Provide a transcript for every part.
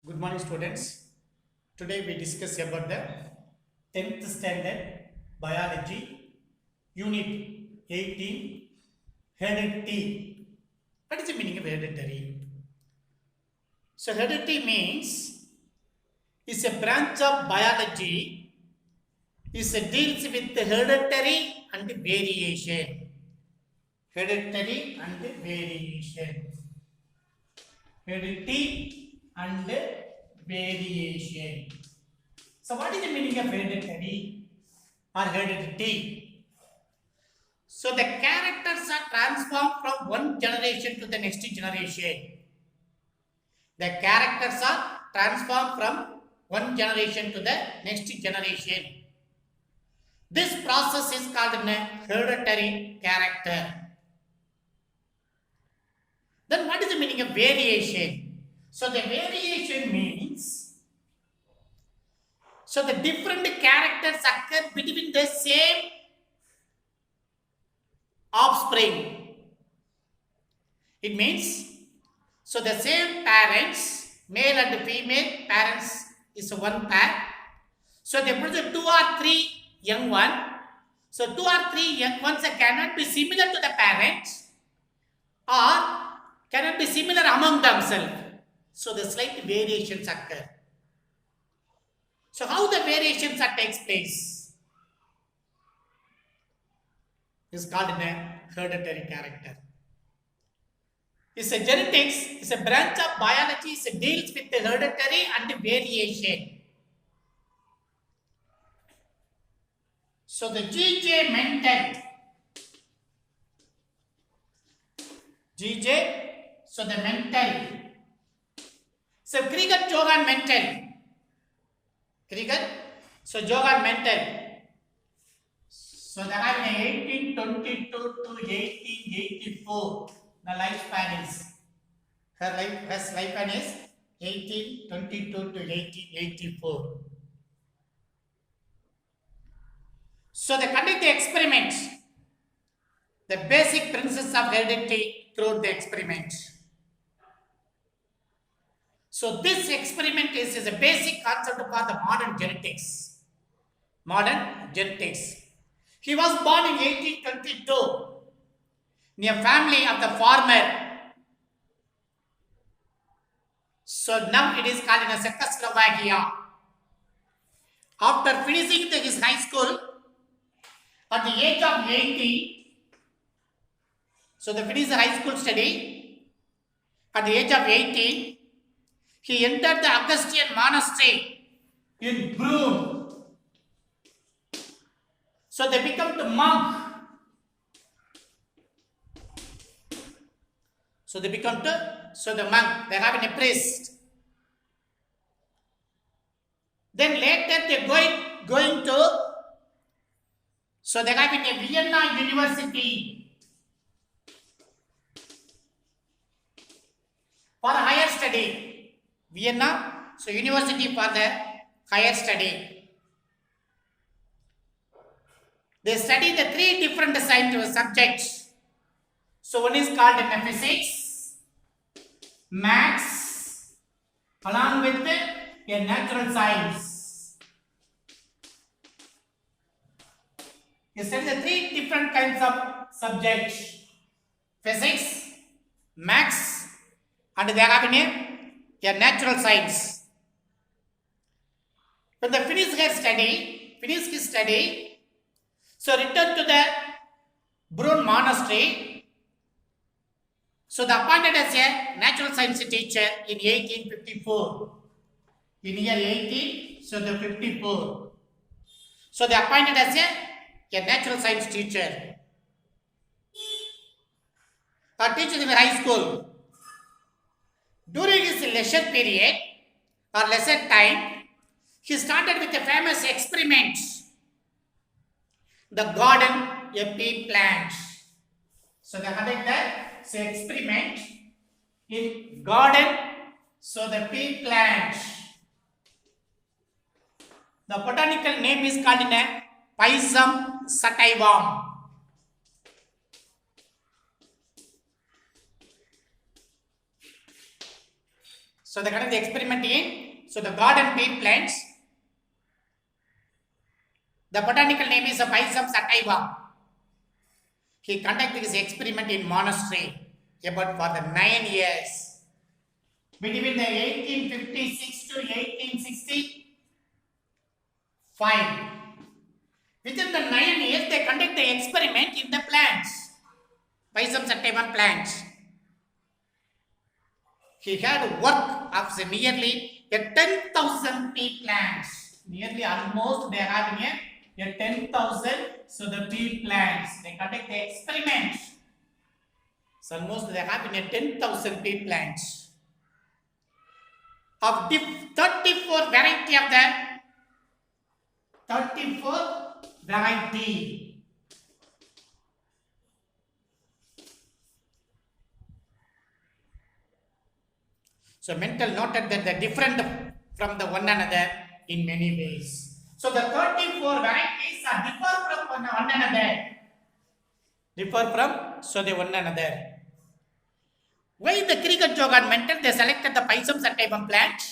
Good morning, students. Today we discuss about the 10th standard biology unit 18 heredity. What is the meaning of hereditary? So heredity means is a branch of biology is a deals with the hereditary and variation. Hereditary and variation. Heredity and variation. So what is the meaning of hereditary or heredity? So the characters are transformed from one generation to the next generation. The characters are transformed from one generation to the next generation. This process is called an hereditary character. Then what is the meaning of variation? So the variation means, so the different characters occur between the same offspring. It means, so the same parents, male and female parents is one pair. So they produce 2 or 3 young ones. So 2 or 3 young ones cannot be similar to the parents or cannot be similar among themselves. So the slight variations occur. So how the variations takes place is called a hereditary character. It's a genetics, it's a branch of biology, it deals with the hereditary and variation. So the G.J. Mentel, so the Mentel. So Krieger Johann Mentel. So Johann Mentel. So they have 1822 to 1884. The lifespan is, his lifespan is 1822 to 1884. So they conduct the experiment. The basic principles of heredity through the experiment. So this experiment is a basic concept for the modern genetics. Modern genetics. He was born in 1822 in a family of the farmer. So now it is called in Czechoslovakia. After finishing his high school at the age of 18, so they finished the high school study. At the age of 18, he entered the Augustinian monastery in Brunn. So they become the monk. So they become the monk. They have a priest. Then later they going to. So they have in a Vienna University for higher study. Vienna, so university for the higher study. They study the 3 different scientific subjects. So one is called physics, maths, along with a natural science. They study the 3 different kinds of subjects: physics, maths, and they have a natural science. When they finish his study, so return to the Brunn monastery. So they appointed as a natural science teacher in 1854. In year 18, so the 54. So they appointed as a natural science teacher. Or teacher in high school. During his leisure period or leisure time, he started with a famous experiment, the garden pea plant. So they conduct the experiment in garden, so the pea plant. The botanical name is called Pisum sativum. So they conduct the experiment in the garden pea plants. The botanical name is Pisum sativa. He conducted his experiment in monastery about for the 9 years. Between the 1856 to 1865. Within the 9 years, they conduct the experiment in the plants. Pisum sativa plants. He had work of nearly 10,000 pea plants. Nearly almost they are having a 10,000. So the pea plants, they conduct the experiments. So almost they are having a 10,000 pea plants. Of 34 variety of the 34 variety. So Mental noted that they're different from the one another in many ways. So the 34 varieties are differ from one another. Differ from the one another. Why the Cricket and Mental they selected the Pisum sativum plant?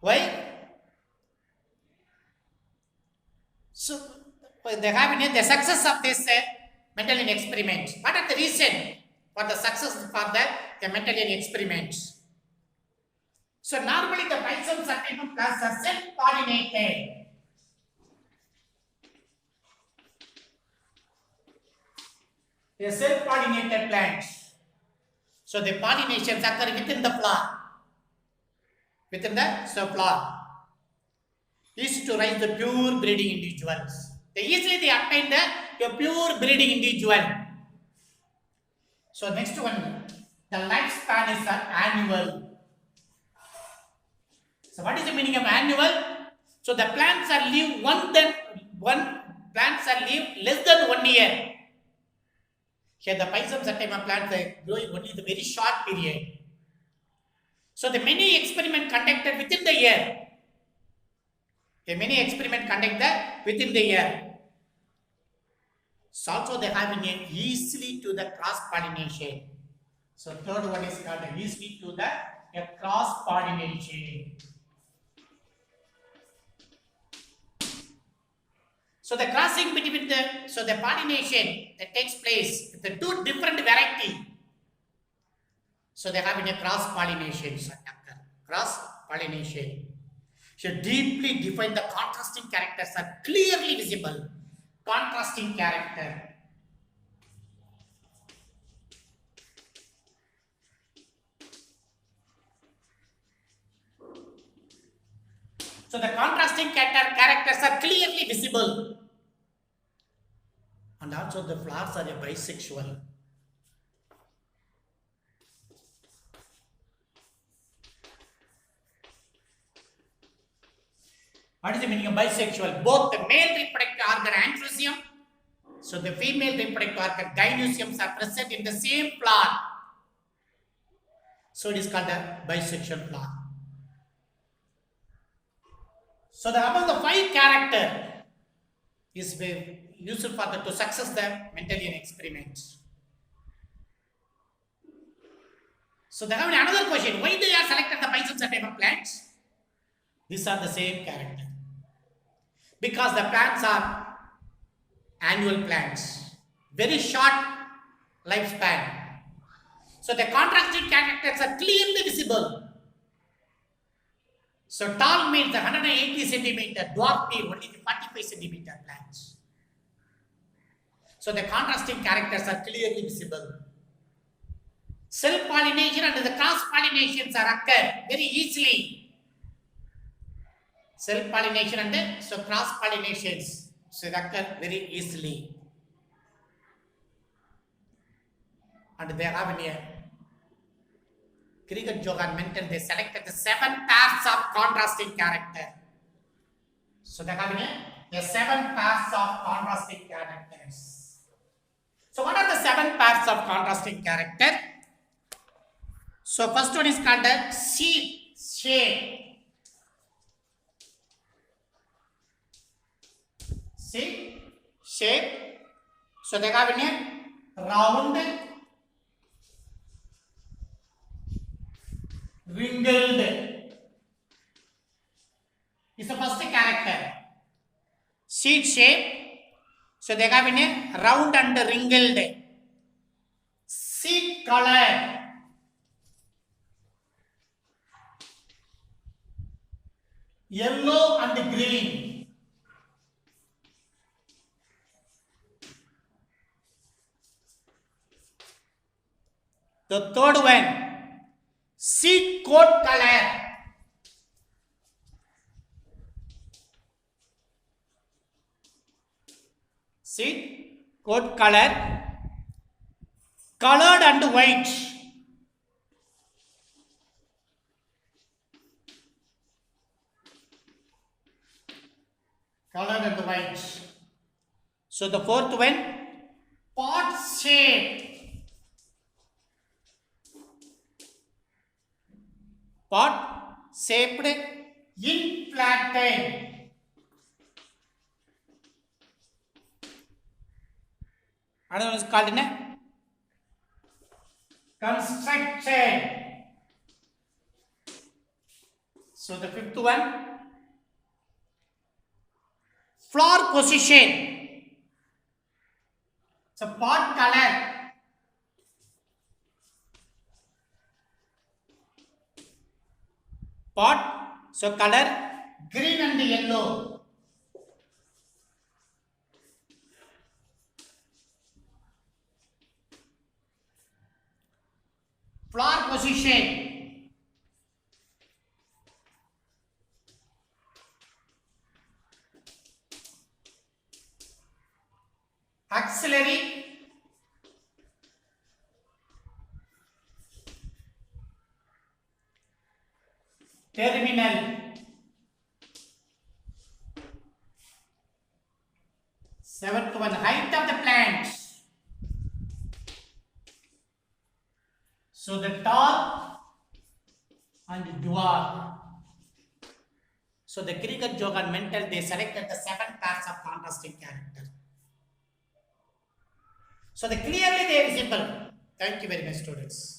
Why? So they have the success of this Mendelian experiment. What are the reason for the success for the Mendelian experiments? So normally the Pisum sativum plants are self-pollinated. They are self-pollinated plants. So the pollinations occur within the flower. Within the flower. Is to raise the pure breeding individuals. They easily obtain the pure breeding individual. So next one, the lifespan is annual. So what is the meaning of annual? So the plants are live plants are live less than 1 year. Here the Pisum sativa plants are growing only the very short period. So the many experiment conducted within the year. Many experiment conducted within the year. So also they have easily to the cross pollination. So third one is called easily to the cross pollination. So the crossing between the pollination that takes place with the two different variety. So they have a cross pollination. Cross pollination. Should deeply define the contrasting characters are clearly visible. Contrasting character. So the contrasting characters are clearly visible. And also the flowers are bisexual. What is the meaning of bisexual? Both the male reproductive organ androecium, so the female reproductive organ gynoeciums are present in the same flower. So it is called a bisexual flower. So among the 5 characters is useful for to success the Mendelian experiments. So they have another question: why they are selected the Pisum sativa plants? These are the same character. Because the plants are annual plants, very short lifespan. So the contrasting characters are clearly visible. So tall means the 180 centimeter, dwarf means only the 45 centimeter plants. So the contrasting characters are clearly visible. Self-pollination and the cross-pollinations are occur very easily. Self-pollination and cross-pollinations occur very easily. And they have here Cricket Jogan Mental, they selected the 7 pairs of contrasting character. So they have here the 7 pairs of contrasting characters. So what are the 7 pairs of contrasting character? So first one is called the seed shape. See shape. So they have in here round, wrinkled is the first character. Seed shape. So they have in a round and wrinkled. Seed color. Yellow and green. The third one, seed coat color. Seed coat color, colored and white. Colored and white. So the fourth one, pot shape. Pot shaped inflated. Another one is called in a constructed. So the fifth one, flower position. So pot color. Pot, so color green and yellow. Flower position. Axillary. Terminal. Seventh one, height of the plant. So the tall and dwarf. So the cricket joke and mental, they selected the 7 pairs of contrasting character. So the clearly they are visible. Thank you very much, students.